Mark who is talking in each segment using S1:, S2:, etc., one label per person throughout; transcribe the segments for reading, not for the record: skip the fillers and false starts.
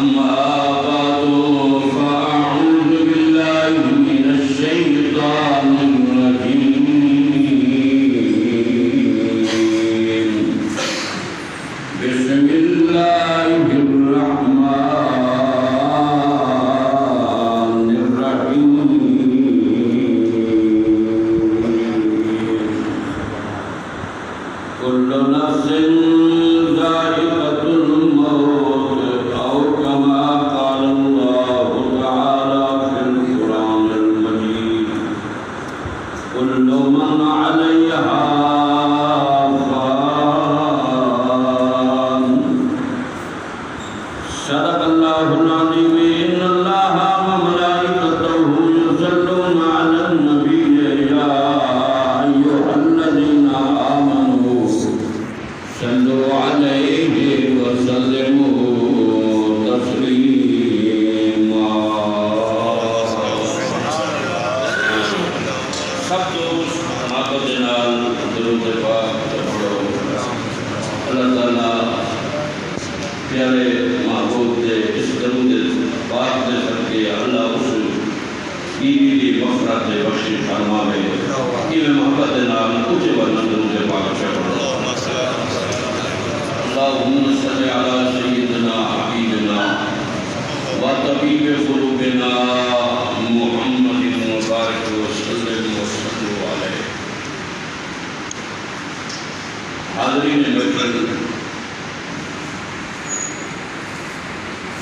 S1: أما بعد فأعوذ بالله من الشيطان الرجيم بسم الله الرحمن الرحيم كل نفس ذائقة الموت أو كما قال الله تعالى في القرآن المجيد كل من عليها فان صدق الله العظيم إن الله وملائكته يصلون على النبي يا أيها الذين آمنوا صلوا عليه وسلموا تسليما سب دوست محبت نال درود پاک پڑھو اللہ تعالیٰ پیارے محبوب دے اس درود پاک دے صدقے اللہ اس بیوی دی مغفرت دے بخشش فرماوے یہ محبت نال اونچے ورنہ درود پاک پڑھو اللهم صل على سيدنا حبيبنا وطبيب قلوبنا محمد مبارك وسلم وصلوا عليه حاضرین محترم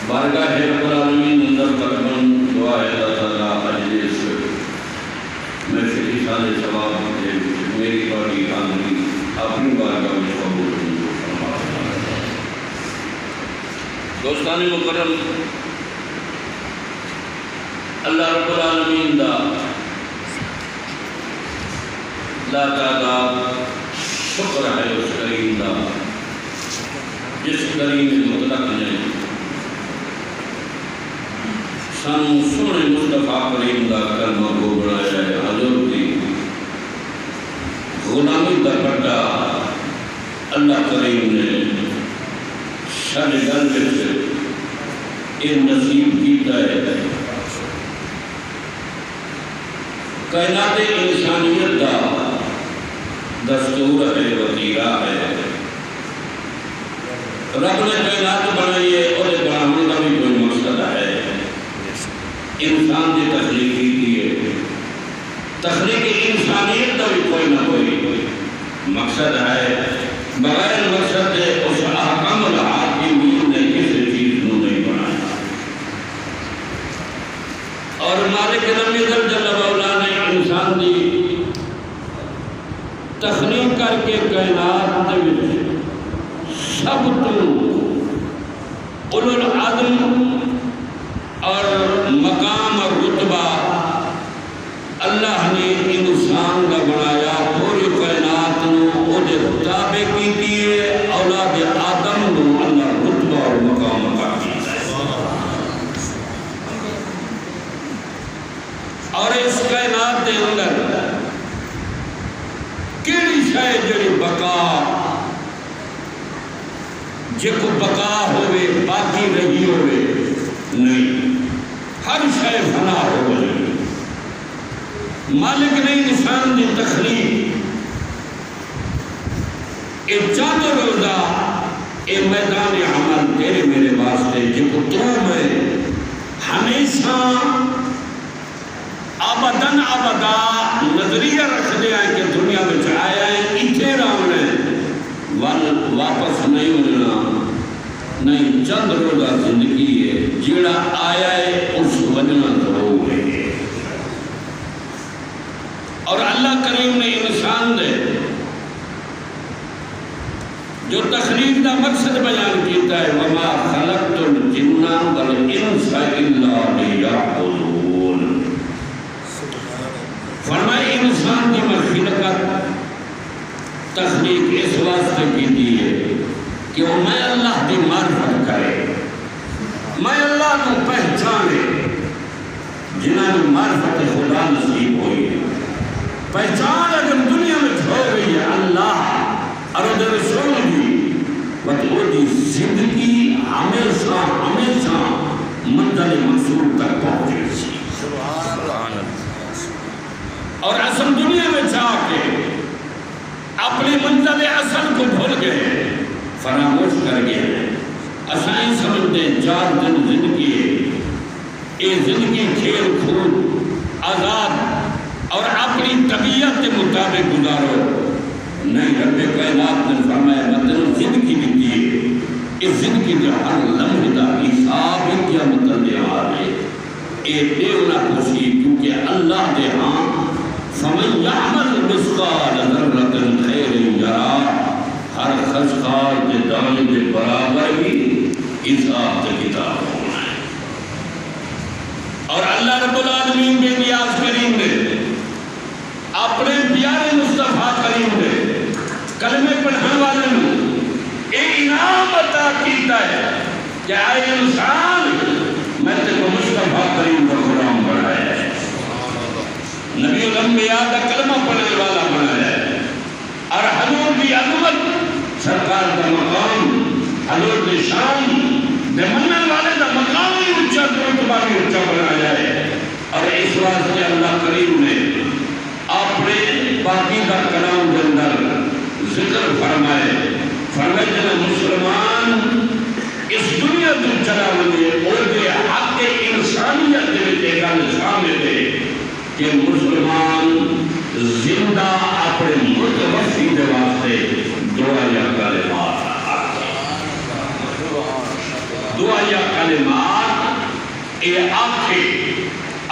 S1: بارگاہ رب العالمین اندر قدمن دعا ہے اللہ تعالیٰ اجلیس محفل شان ثواب دے میری بڑی حاضری اپنی بارگاہ میں قبول دوستان مکرم اللہ رب العالمین دا لا تعداد شکر ہے اس کریم دا جس کریم مطلق نے سانو سونے مصطفیٰ کریم دا کلمہ کو بڑھایا ہے حضور دی غلامی دا پٹا اللہ کریم نے شاہ گل سے یہ نصیب کیتا ہے کائنات انسانیت کا دستور ہے وطیرہ ہے رب نے کائنات بنائی ہے اور بنانے کا بھی کوئی مقصد ہے انسان کی تخلیق کی ہے تخلیق انسانیت کا بھی کوئی نہ کوئی مقصد ہے بغیر مقصد ہے اس احکام الحاکمین نے کسی چیز کو نہیں بنایا اور مالک رب جل وعلا نے انسان دی تخلیق کر کے کائنات دے وچ سب تو اولو العزم اور مقام اور رتبہ اللہ نے انسان کا بنایا پوری کائنات نو اودے تابع کیتی ہے اولاد آدم نو اللہ رتبہ اور مقام عطا کیتا ہے اور اس کائنات دے اندر کیڑی شے جڑی بقا جے کو بقا ہوئے باقی رہی ہوئے نہیں ہر شے فنا ہو گئی مالک نے انسان دی تخلیق اے چاند روزہ اے میدان عمل تیرے میرے واسطے جب تو میں ہمیشہ آبادن آبادا نظریہ رکھ دیا ہے کہ دنیا میں آیا ہے اتنے راونے واپس نہیں ملنا نہیں چند روزہ زندگی ہے جیڑا آیا ہے اس وجنہ ضرور ہے اور اللہ کریم نے انسان دے جو تخلیق دا مقصد بیان کیتا ہے وَمَا خَلَقْتُ الْجِنَّ وَالْإِنسَ إِلَّا لِيَعْبُدُونَ فرمائے انسان کی خلقت تخلیق اس واسطے کی دی ہے کہ وہ میں اللہ کی معرفت کرے میں اللہ کو پہچانے جنہاں نے معرفت خدا نصیب ہوئی ہے پہچان اگر دنیا میں ہو گئی ہے اللہ اور رسول بھی وہ دی زندگی ہمیشہ منزل منصور تک پہنچے سی اور اصل دنیا میں جا کے اپنی منزل اصل کو بھول گئے، فراموش کر گئے۔ اسائیں سمجھتے 4 دن زندگی ہے، یہ زندگی کھیل کود آزاد اور اپنی طبیعت کے مطابق گزارو۔ نہیں، رب کائنات نے فرمایا مطلب زندگی بھی دی، اس زندگی کے ہر لمحے کا حساب قیامت دے آ رہے یہ دیونا پوچھی، کیونکہ اللہ دے ہاں فَمَنْ يَعْمَلْ مِثْقَالَ ذَرَّةٍ خَيْرٍ يَرَهُ، ہر خشخار کے دانے کے برابر ہی حساب کے کتاب ہونا ہے۔ اور اللہ رب العالمین بے نیاز کریم نے اپنے پیارے مصطفیٰ کریم نے کلمے پڑھنے والے نے ایک انعام عطا کیتا ہے کہ اے انسان میں تے کو مصطفیٰ کریم کا غلام بنایا ہے، نبی الانبیاء کا کلمہ پڑھنے والا بنایا ہے، اور حضور کی عظمت سرکار کا مقام حضور کی شان دے منن والے دا مقام ہی اونچا رتبہ بھی اونچا بنایا ہے۔ اور اس واسطے اللہ کریم نے اپنے پاکیزہ کلام کے اندر ذکر فرمائے جنہیں مسلمان اس دنیا تو چلا ہوئے اور دے حق انسانیت دے گا سامنے دے کہ مسلمان زندہ اپنے متوفی دے واسطے دعا یا کلمات دعا یا کلمات اے آنکھے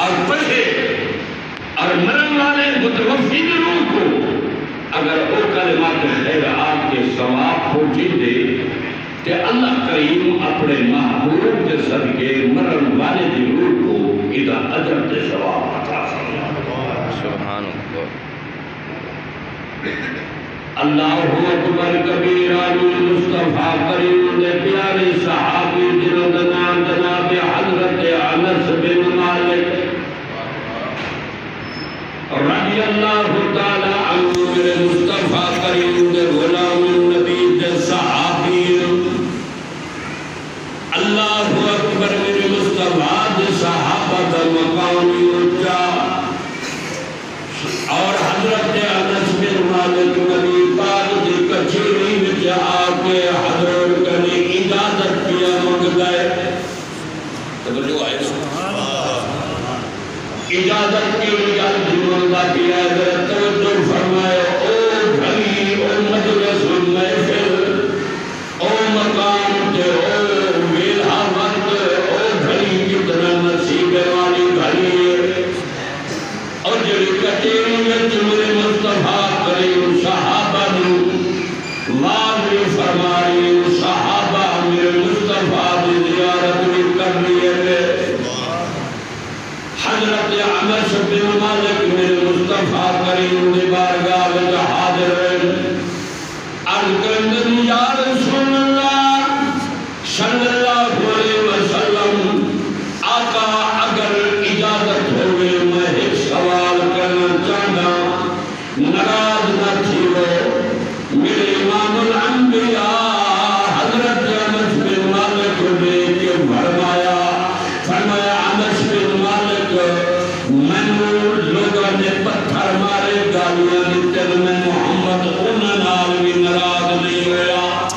S1: اور پڑھے اور مرن والے متوفی دے روح کو اگر وہ کلمات خیر آپ کے ثواب پہنچے دے کہ اللہ کریم اپنے محبوب کے صدقے مرن والے دی روح کو ادا اجر کے ثواب عطا فرمائے۔
S2: سبحان اللہ۔
S1: اللہ اکبر کبیرہ مصطفیٰ کریم دے پیارے صحابی جنہوں کا نام جناب حضرت انس بن مالک رضی اللہ تعالی عنہ میرے مصطفیٰ کریم دے غلام النبی دے صحابی اللہ اکبر میرے مصطفیٰ دے صحابہ دا مقامی اونچا اور حضرت انس بن مالک نبی پاک دی کچھری وچ آ کے حضور کنے اجازت کیا منگ گئے توجہ آئے اجازت کی اجازت منگا کیا توجہ فرمائے او گھری او مجلس محفل او مقام تے او ویلہ وقت او گھری کتنا نصیب والی گھری ہے اور جڑی کچھری وچ میرے مصطفیٰ کریم صحابہ نو واضح فرمائی صحابہ میرے مصطفیٰ دی زیارت بھی کر لیے حضرت انس بن مالک میرے مصطفیٰ کریم دی بارگاہ وچ حاضر ہوئے عرض کرنے یا رسول اللہ صلی اللہ علیہ وسلم آقا اگر اجازت ہوئے میں ایک سوال کرنا چاہتا ناراض نہ تھی ہو میرے امام الانبیاء حضرت انس بن مالک نے کہ فرمایا انس بن مالک میں لوگوں نے پتھر مارے گالیاں دیتے میں محمد انہاں نال بھی ناراض نہیں ہویا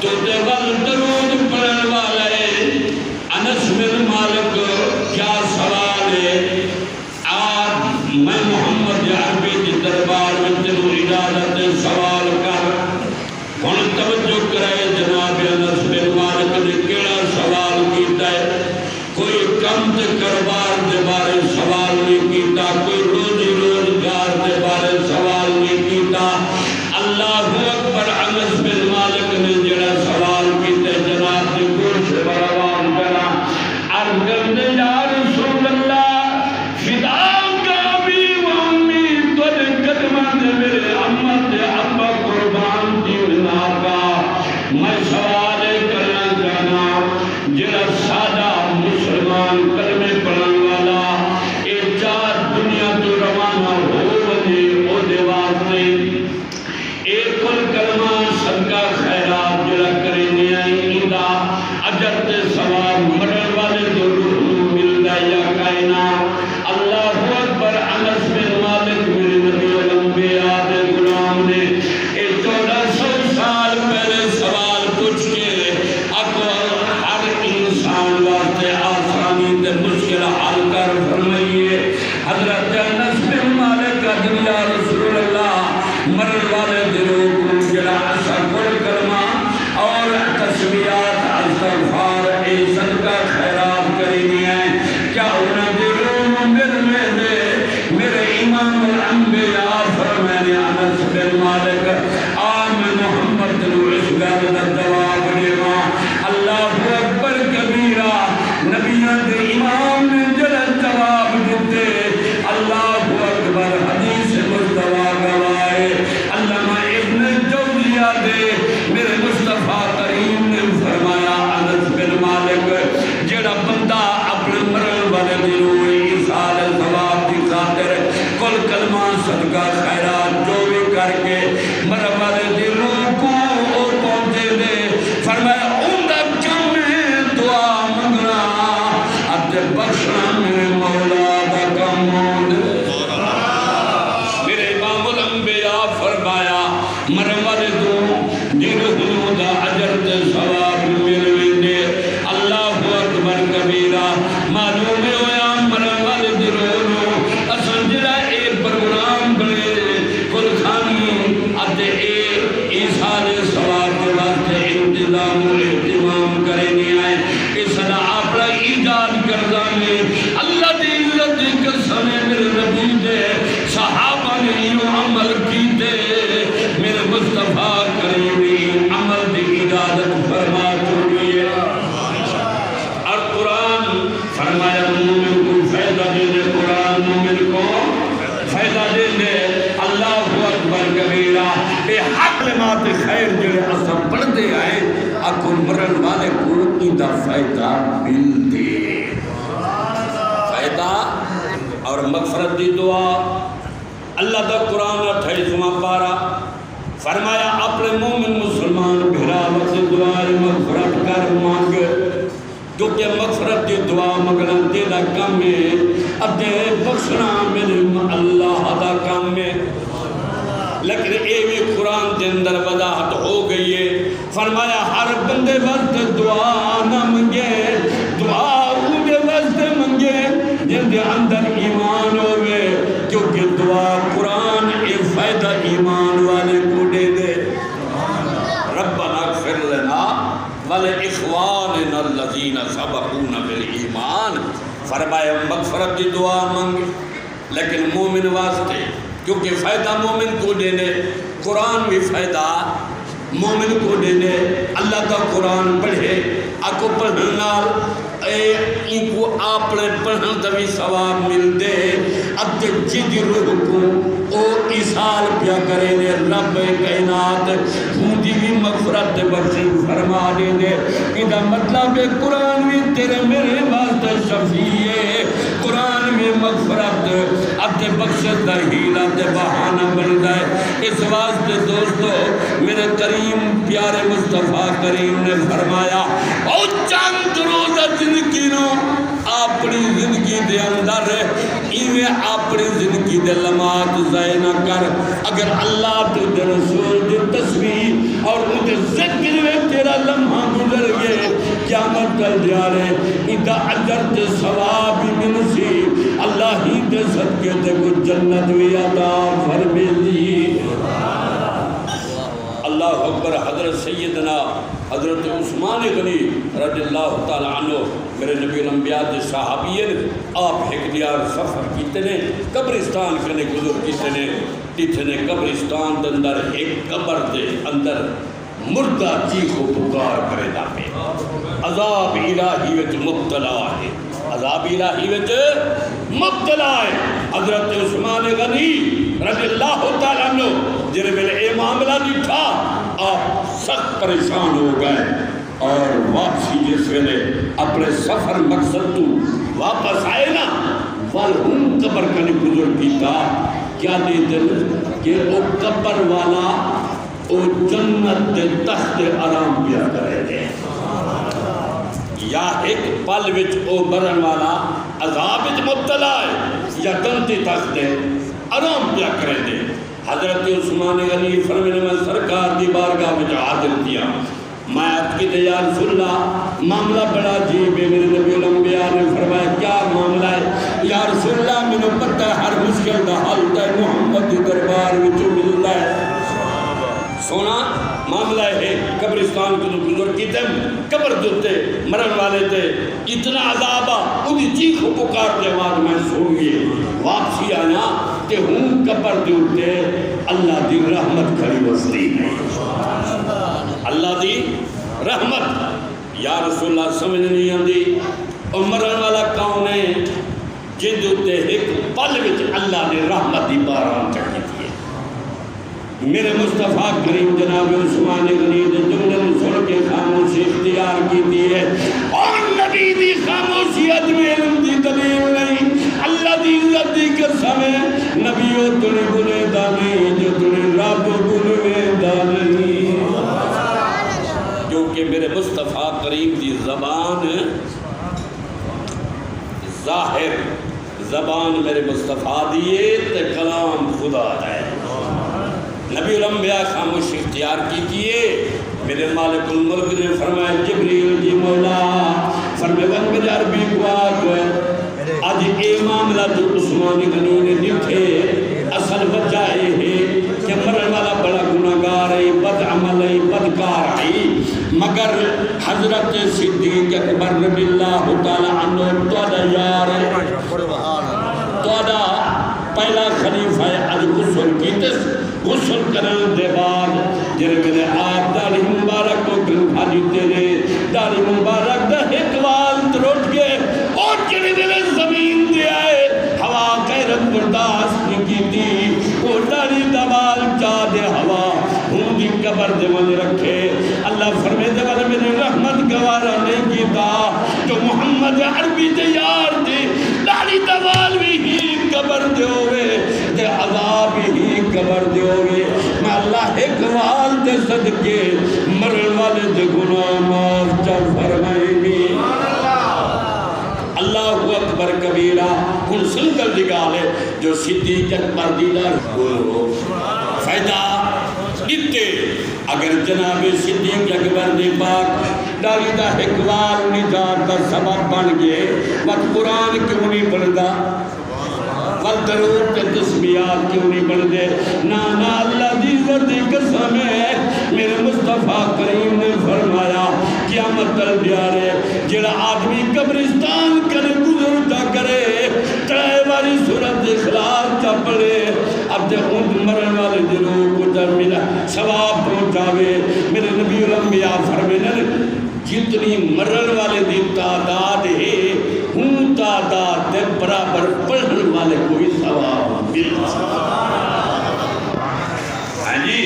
S1: تو دیوال درود پڑھنے والے انس بن مالک کیا سوال ہے آج میں محمد عربی دی دربار میں تنو اجازت سوال کر ہن توجہ کرے جناب انس بن مالک نے کیڑا سوال کیتا ہے کوئی کم تے کاروبار دے بارے سوال نہیں کیتا کوئی روزی روزگار دے بارے سوال نہیں کیتا اللہ اکبر انس بن مالک نے جڑا سوال کیتا جناب دی گوش بروان کرا عرض کرنے یا رسول اللہ فداک ابی و امی تجھے قدمہ دے میرے امت دے ابا قربان دینا کا میں سوال کرنا چاہنا جڑا سادہ مسلمان کلمے پڑھن والا اے چار دنیا تو روانہ ہو وجے او دے واسطے اے کل کلمہ صدقہ خیرات جڑا کرے نیائی اندا اجر تے ثواب مرن اجر تے ثواب مل ویندے اللہ اکبر کبیرہ معلوم ہویا مرن والے دی روح اساں جڑا اے پروگرام بنے کل خانی اتے اے ایسال ثواب کے واسطے انتظام و اہتمام کرے نہیں آئے اس نے اپنا ایجاد کردہ میں اللہ دی عزت دی قسم میرے نبی دے صحابہ نے یوں عمل کیتے میرے مصطفیٰ کریمی عمل دی اجازت فرما چکی ہے اور قرآن فرمایا مومن کو فائدہ دینے قرآن مومن کو فائدہ دینے اللہ اکبر کبیرہ بے حق لمات خیر جڑے اثر پڑھتے آئے اکو مرن والے کو اندہ فائدہ مل دے فائدہ اور مغفرت دی دعا اللہ دا قرآن 28واں پارہ فرمایا اپنے مومن مسلمان بھرا وقت دعائے مغفرت کر مانگ کیونکہ مغفرت دی دعا مگنا تیرا کام ہے اتے بخشنا میرے اللہ دا کام ہے لیکن اے بھی قرآن کے اندر وضاحت ہو گئی ہے فرمایا ہر بندے وقت دعا نہ منگے دعا اودے وقت منگے جن دے اندر ایمان ہوئے کیونکہ دعا قرآن اے فائدہ ایمان والے کو دے دے ربنا اغفر لنا ولإخواننا الذین سبقونا بالایمان فرمایا مغفرت دی دعا منگ لیکن مومن واسطے کیونکہ فائدہ مومن کو دینے قرآن بھی فائدہ مومن کو دینے اللہ کا قرآن پڑھے آکو پڑھنا ان کو آپنے پڑھن دوی ثواب مل دے اب جد روح کو او ایسال پیا کرے دے رب کائنات ہوندی بھی مغفرت بخش فرما دے دے اندہ مطلب قرآن بھی تیرے میرے واسطے شفیع ہے قرآن میں مغفرت اب دے بخشت دا ہیلہ دے بہانہ بن جائے اس واسطے دوستو میرے کریم پیارے مصطفیٰ کریم نے فرمایا او چند روزہ زندگی نو اپنی زندگی دے اندر ایویں اپنی زندگی دے لمحات ضائع نہ کر اگر اللہ تو دے رسول دے تسبیح اور ان دے ذکر میں تیرا لمحہ گزر گئے قیامت کل دیارے اندہ اجر تے ثواب من سی اللہ ہی دے صدقے تے کچھ جنت وی عطا فرمے دی اللہ اکبر حضرت سیدنا حضرت عثمان غنی رضی اللہ تعالیٰ عنہ میرے نبی الانبیاء دے صحابیین آپ ایک دیار سفر کیتے نے قبرستان کنے گزر کیتے نے تیتھے نے قبرستان دے اندر ایک قبر دے اندر مردہ چیخ و پکار کرے دا پہ عذاب الہی وچ مبتلا ہے عذاب الہی وچ مبتلا ہے حضرت عثمان غنی رضی اللہ تعالیٰ عنہ جنہیں میں نے اے معاملہ دیکھا آپ سخت پریشان ہو گئے اور واپسی جس ویلے اپنے سفر مقصد تو واپس آئے نا والہم قبر کا گزر کیتا کیا دیتے کہ وہ قبر والا وہ جنت دے تخت آرام پیا کرے دے یا ایک پل وچ او مرن والا عذاب وچ مبتلا ہے یا جنتی تخت دے آرام پیا کرے دے حضرت عثمان غنی فرمانے میں سرکار دی بارگاہ میں حاضر کیا میں عرض کی یا رسول اللہ معاملہ بڑا عجیب ہے میرے نبی الانبیاء نے فرمایا کیا معاملہ ہے یا رسول اللہ میں نے پتہ ہے ہر مشکل دا حل ہے محمد دی دربار میں جو ملتا ہے سونا معاملہ ہے قبرستان کو تو گزر کی تم قبر دوتے مرن والے تھے اتنا عذابہ انہی چیخ و پکار کے بعد میں سن گئے واپسی آنا کہ ہوں قبر دوتے اللہ دی رحمت کھڑی وستی ہے اللہ دی رحمت یا رسول اللہ سمجھ نہیں آندی اور مرن والا کون ہے جن دوتے ایک پل وچ اللہ نے رحمت دی باران چکی تھی میرے مصطفیٰ کریم جناب عثمان غنی دے جملے سن کے خاموشی اختیار کی دی ہے اور نبی دی خاموشیت میں علم دی دلیل نہیں اللہ دی عزت دی قسم ہے نبیوں تنے گنے دا نہیں جو تنے رب گنے دا نہیں کیونکہ میرے مصطفیٰ کریم دی زبان ظاہر زبان میرے مصطفیٰ دیئے تے کلام خدا ہے نبی الانبیاء خاموش اختیار کی کیے میرے مالک الملک نے فرمایا جبریل جی مولا فرمایا میرے عربی گواہ کو آج اے معاملہ جو عثمان غنی نے لکھے اصل وجہ ہے کہ مرن والا بڑا گناہگار ہے بد عمل ہے بدکار ہے مگر حضرت صدیق اکبر رضی اللہ تعالی عنہ توڑا یار توڑا پہلا خلیفہ ہے آج غسل کیتس غسل کرن دے بعد جنہیں میرے آپ داری مبارک کو گرفا دیتے نے داری مبارک دا ایک وال تروٹ کے اور جنہیں دلے زمین دے آئے ہوا غیرت برداشت نہیں کی تھی وہ داری دوال چاہ دے ہوا ہوں دی قبر دے من رکھے اللہ فرمے دے والا میرے رحمت گوارا نہیں کیتا جو محمد عربی دے یار دے داری دوال بھی ہی قبر دے ہوئے دے عذاب ہی قبر دے ہوئے میں اللہ ایک وال دے صدقے مرن والے دے گناہ معاف چل فرمائیں گی اللہ اکبر کبیرہ ہن سنگل دگالے جو صدیق اکبر دیدار فائدہ دیتے اگر جناب صدیق اکبر دی پاک ڈالی دا حکوال نجات دا سبب بن گئے وقت قرآن کیوں نہیں پڑھدا والدرود کے تسبیحات کیوں نہیں پڑھ دے نانا اللہ دی وردی قسم ہے میرے مصطفیٰ کریم نے فرمایا قیامت تل بیارے جڑا آدمی قبرستان کرے گزرتا کرے ترائے والی صورت اخلاص چا پڑے اب دے خود مرن والے دلوں کو در ملا ثواب پہنچاوے میرے نبی الانبیاء فرمینے جتنی مرن والے دی تعداد ہے ہوں تعداد دے برابر پڑھن والے کوئی ثواب مل ہاں جی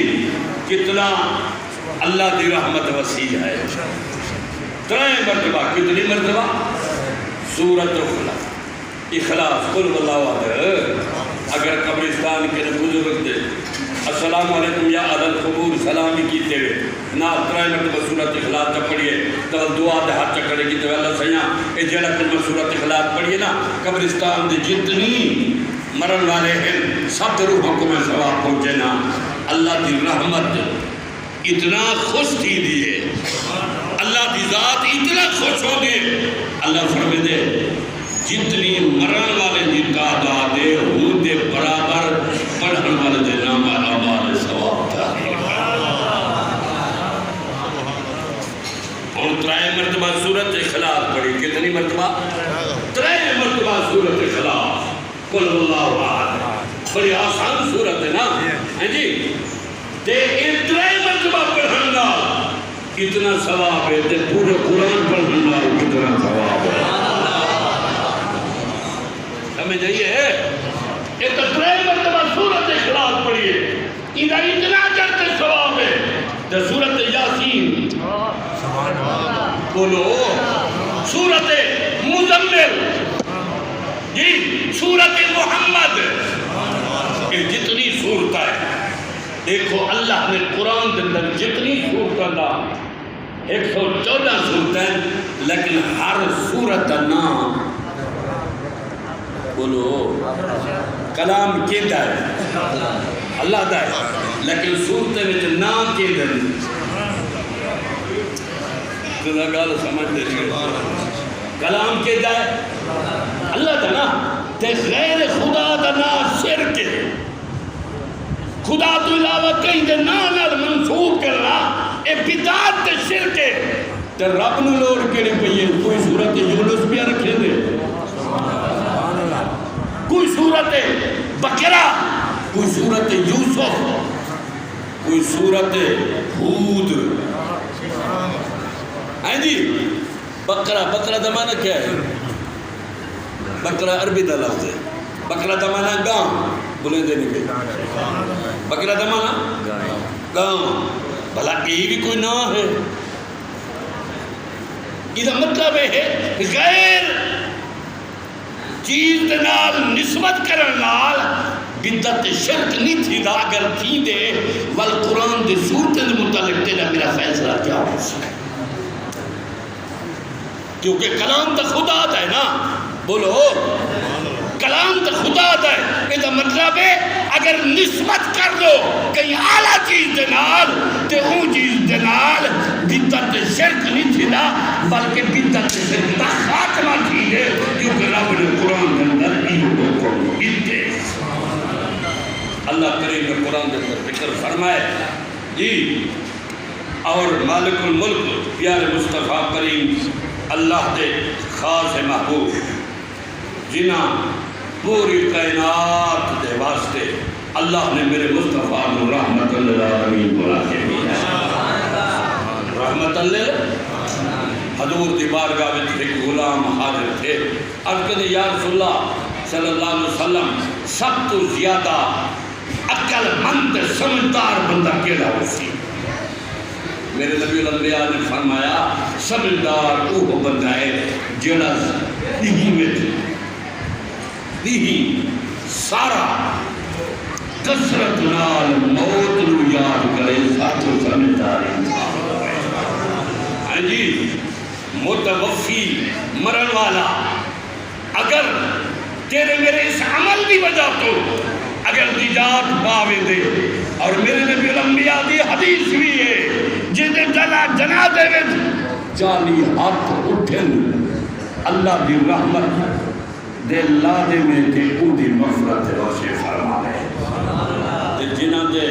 S1: کتنا اللہ دی رحمت وسیع ہے ترائے مرتبہ کتنی مرتبہ سورۃ اخلاص قل واللہ احد اگر قبرستان کے بزرگ دے السلام علیکم یا اہل القبور سلامی کیتے ہوئے نا ترائے مرتبہ سورۃ اخلاص چا پڑھئے تو دعا دے ہاتھ چکڑے کی تو اللہ سیاں اے جیڑا کلمہ سورۃ اخلاص پڑھئے نا قبرستان دے جتنی مرن والے ہیں سب روحوں کو میں ثواب پہنچے نا اللہ دی رحمت اتنا خوش تھی دیئے اللہ دی ذات اتنا خوش ہو گئے اللہ فرمے دے جتنی مرن والے دی تعداد دے ہوں دے برابر پڑھن والے دے نام اعمال ثواب تھا اور ترائے مرتبہ سورۃ اخلاص پڑھی کتنی مرتبہ ترائے مرتبہ سورۃ اخلاص قل اللہ احد بڑی آسان سورت ہے نا ہیں جی تے اتنے مرتبہ پڑھن گا اتنا ثواب ہے تے پورے قرآن پڑھن گا کتنا ثواب ہے سمجھ جائیے اتنے مرتبہ سورۃ اخلاص پڑھیے ادھر اتنا جلد ثواب ہے تے سورۃ یاسین بولو سورۃ مزمل جی سورۃ محمد یہ جتنی صورت ہے دیکھو اللہ نے قرآن کے اندر جتنی صورت دا 114 صورتیں لیکن ہر صورت کا نام بولو کلام کیتا ہے اللہ دا ہے لیکن صورتیں میں نام کیتا ہے تُنہ گال سمجھ دے کلام کیتا ہے اللہ دا نا تے غیر خدا دا نا شرک ہے خدا تو علاوہ کہیں دے نانر منصوب کرنا اے بدعت تے شرک ہے تے رب نو لوڑ کے نہیں پئیے کوئی صورت یونس بھی رکھے دے کوئی صورت بقرہ کوئی صورت یوسف کوئی صورت ہود ہیں جی بقرہ دمانہ کیا ہے بقرہ عربی دا لفظ ہے بقرہ دمانہ گاں بلیں دینے کے بقرہ دمانہ گاں بھلا یہ بھی کوئی نام ہے یہ مطلب ہے غیر چیز دنال نسبت کرنال بدت شرک نہیں تھی دا اگر تھی دے والقرآن دے صورت متعلق تیرا میرا فیصلہ کیا ہو سکتا کیونکہ کلام تا خدا دا ہے نا بولو کلام تو خدا دا ہے، یہ مطلب ہے اگر نسبت کر دو کہیں اعلیٰ چیز دے نال تے اون چیز دے نال بدعت شرک نہیں تھی نا، بلکہ بدعت شرک دا خاتمہ تھی ہے، کیونکہ رب نے قرآن کے اندر یہ حکم دیتے۔ اللہ کریم نے قرآن کے اندر ذکر فرمائے جی، اور مالک الملک پیارے مصطفیٰ کریم اللہ دے خاص محبوب جنہاں پوری کائنات دے واسطے اللہ نے میرے مصطفیٰ کو رحمت للعالمین بنا کے دیا، رحمت حضور دی بارگاہ میں ایک غلام حاضر تھے، عرض کرتے یا رسول اللہ صلی اللہ علیہ وسلم سب تو زیادہ عقل مند سمجھدار بندہ کیڑا ہوسی؟ میرے نبی الانبیاء نے فرمایا سمجھدار وہ بندہ ہے جڑا دیہی سارا کثرت نال موت نو یاد کرے، ساتھو سمجھدار انسان ہوئے۔ ہاں جی، متوفی مرن والا اگر تیرے میرے اس عمل کی وجہ تو اگر نجات پاوے دے، اور میرے نبی الانبیاء دی حدیث بھی ہے جیدے جنازے میں 40 ہاتھ اٹھن اللہ دی رحمت دے لادے میں تے ان دی مغفرت روشے فرما ہے، جنہ دے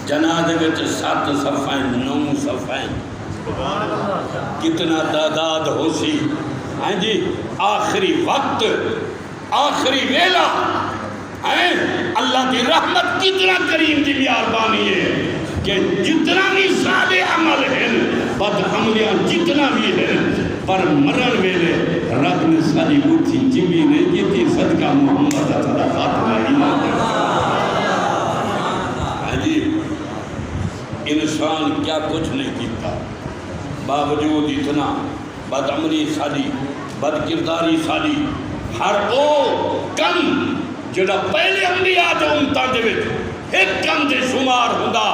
S1: جنازے میں 7 صفائیں 9 صفائیں کتنا تعداد ہو سی۔ ہاں جی، آخری وقت آخری ویلہ اللہ کی رحمت کتنا کریم دی مہربانی ہے کہ جتنا بھی صالح عمل ہے بد عملیاں جتنا بھی ہے پر مرن ویلے رب نے ساری بوٹھی جمی نے جیتی صدقہ محمد تعالیٰ خاتمہ ایمان دے۔ ہاں جی، انسان کیا کچھ نہیں کیتا، باوجود اتنا بد عملی ساری بد کرداری ساری ہر او کم جڑا پہلے انبیاء دے امتاں دے وچ ایک کم دے شمار ہوندا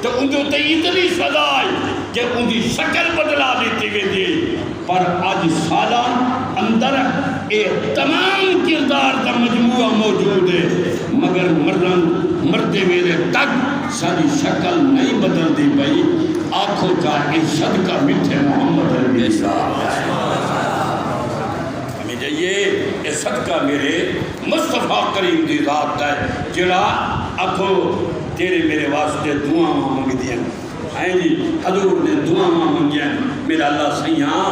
S1: تے ان دے تے اتنی سزا ہے کہ ان دی شکل بدلا دیتی ویندی، پر اج سالاں اندر اے تمام کردار دا مجموعہ موجود ہے، مگر مردے ویلے تک ساری شکل نہیں بدل دی پئی۔ آنکھوں کا اے صدقہ میٹھے محمد عربی صاحب یہ صدقہ میرے مصطفیٰ کریم دی ذات ہے جڑا اکھو تیرے میرے واسطے دعا مانگ دیا۔ ہیں جی، حضور نے دعا مانگیا، میرا اللہ سیاں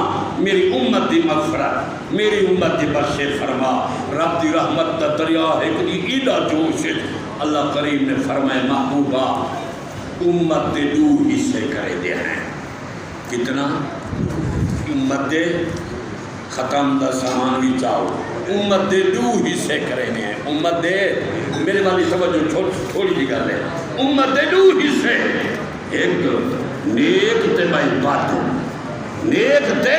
S1: میری امت دی مغفرت میری امت دی بخشے فرما، رب دی رحمت دا دریا ہے کدی ایڈا جوش ہے۔ اللہ کریم نے فرمائے محبوبہ امت دے 2 حصے کرے دے ہیں، کتنا؟ امت دے ختم دا سامان بھی چاہو، امت دے 2 حصے کرنے ہیں، امت دے میرے والی سمجھو تھوڑی جی گل ہے، امت دے 2 حصے، ایک نیک تے بھائی بد، نیک تے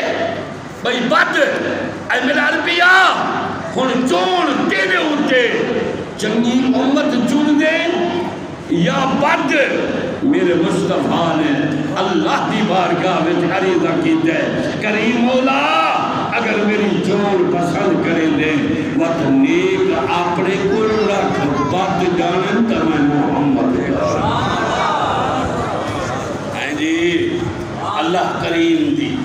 S1: بھائی بد۔ اے میرا عربیہ ہن چون تیرے ہوتے چنگی امت چن دے یا بد؟ میرے مصطفیٰ نے اللہ دی بارگاہ میں عریضہ کیتا ہے، کریم مولا اگر میری جان پسند کریں دے وقت نیک اپنے کو رکھ بد جانن تو میں محمد ہیں جی۔ اللہ کریم دی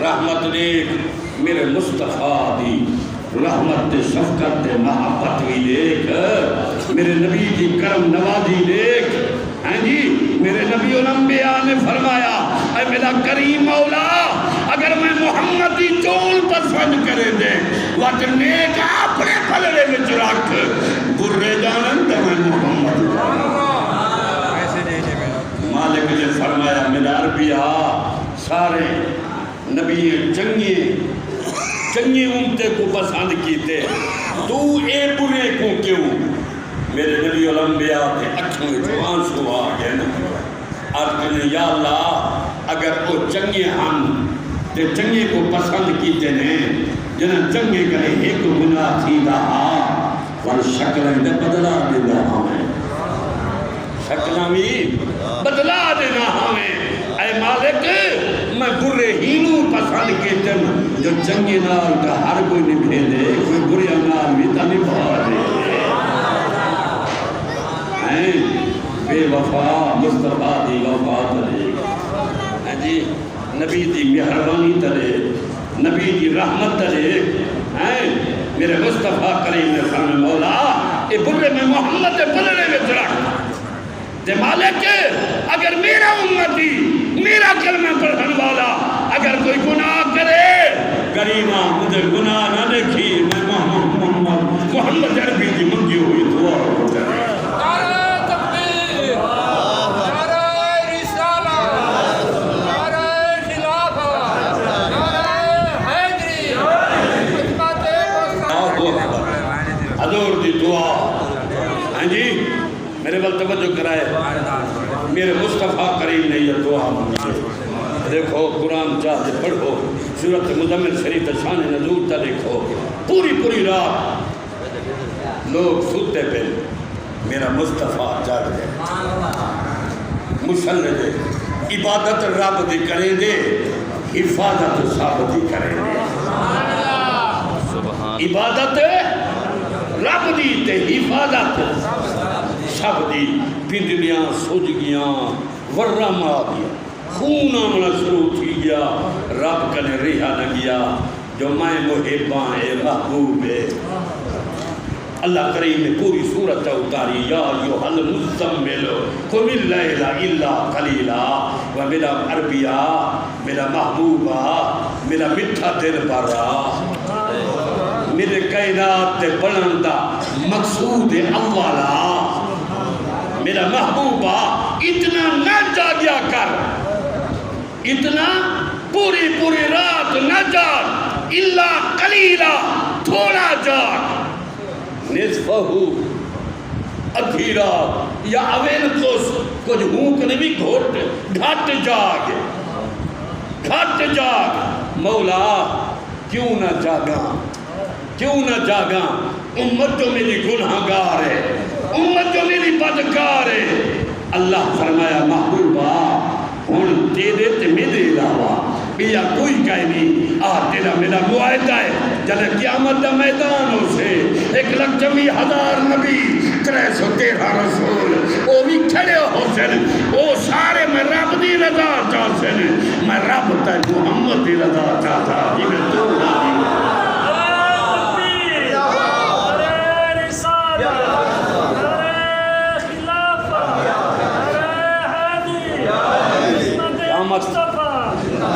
S1: رحمت دیکھ، میرے مصطفیٰ دی رحمت دے شفقت دے محبت بھی دیکھ، میرے نبی دی کرم نوازی دیکھ۔ ہیں جی، میرے نبی الانبیاء نے فرمایا اے میرا کریم مولا اگر میں محمد دی چول پسند کرے دے وقت نیک اپنے پلڑے میں رکھ برے جانن تو میں محمد مالک نے فرمایا میرا عربیہ سارے نبی چنگی امتے کو پسند کیتے تو اے برے کو کیوں؟ میرے نبی الانبیاء کے اکھوں میں آنسو آ گئے نا، عرض کرنے یا اللہ اگر وہ چنگے ہم تے چنگے کو پسند کیتے نے جنہاں چنگے کرے ایک گناہ تھی رہا اور شکلیں دے بدلا دینا ہمیں، شکلیں بھی بدلا دینا ہمیں۔ اے مالک میں برے ہی نوں پسند پسند کیتن جو چنگے نال کا ہر کوئی نبھے دے کوئی برے نال بھی تا نبھا دے بے وفا مصطفیٰ دی وفا تلے جی نبی دی مہربانی تلے نبی دی رحمت تلے میرے مصطفیٰ کریم نے فرمایا مولا اے برے میں محمد بلنے میں رکھ تے مالک اگر میرا امتی میرا کلمہ پڑھن والا اگر کوئی گناہ کرے کریمہ مجھے گناہ نہ دیکھی میں محمد عربی کی منگی ہوئی دعا کرے حضور دی دعا ہاں جی میرے بل توجہ کرائے میرے مصطفیٰ کریم نے یہ دعا مانگی دیکھو قرآن چاہتے پڑھو سورۃ مزمل شریف شان نزول تا دیکھو پوری رات لوگ سوتے پہ میرا مصطفیٰ جاگ دے مسلح دے عبادت رب دی کریں دے حفاظت سب دی کریں دے عبادت رب دی تے حفاظت سب دی پندلیاں سج گیاں ورہ ماں گیا خون آمنا شروع تھی گیا رب کنے رہا نہ گیا جو میں محباں اے محبوب ہے اللہ کریم نے پوری سورت اتاری یا ایھا المزمل قم اللیل الا قلیلا و میرا عربیہ میرا محبوبہ میرا مٹھا دل برا میرے کائنات تے بڑھن دا مقصود اولا میرا محبوبہ اتنا نہ جاگیا کر اتنا پوری رات نہ جاگ الا قلیلا تھوڑا جاگ نصفہو ادھی رات یا اوین کچھ ہونکنے بھی گھٹ جاگ مولا کیوں نہ جاگاں امت جو میری گناہگار ہے امت جو میری بدکار ہے اللہ فرمایا محبوبہ ہن تیرے تے میرے علاوہ یا کوئی کہہ نہیں تیرا میرا معاہدہ ہے جلے قیامت دا میدان ہو سے 1,80,000 نبی 313 رسول وہ بھی کھڑے ہو سن وہ سارے میں رب دی رضا چاہ سن میں رب تک محمد دی رضا چاہتا جی میں تو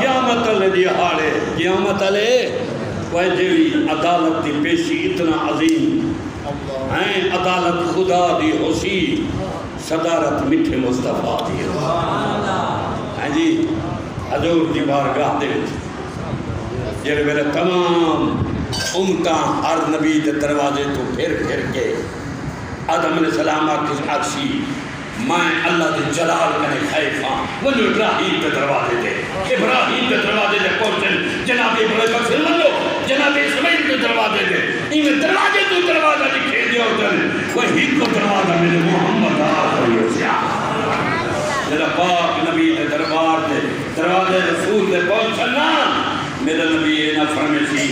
S1: قیامت علیہ دی حالے قیامت علیہ وہ جیوی عدالت دی پیشی اتنا عظیم ہیں عدالت خدا دی ہوسی صدارت مٹھے مصطفیٰ دی ہیں جی حضور دی بارگاہ دے جیرے میرے تمام امتاں ہر نبی دے دروازے تو پھر کے آدم علیہ السلام آکسی میں اللہ دے جلال کنے خیفاں ونو ابراہیم دے دروازے دے پہنچن جناب ابراہیم سے منو جناب اسماعیل دے دروازے دے ان دروازے تو دروازہ دکھے دیا ہوتن وہی کو دروازہ میرے محمد آخری سیا میرا پاک نبی دے دربار دے دروازے رسول دے پہنچنا میرا نبی نہ فرمیسی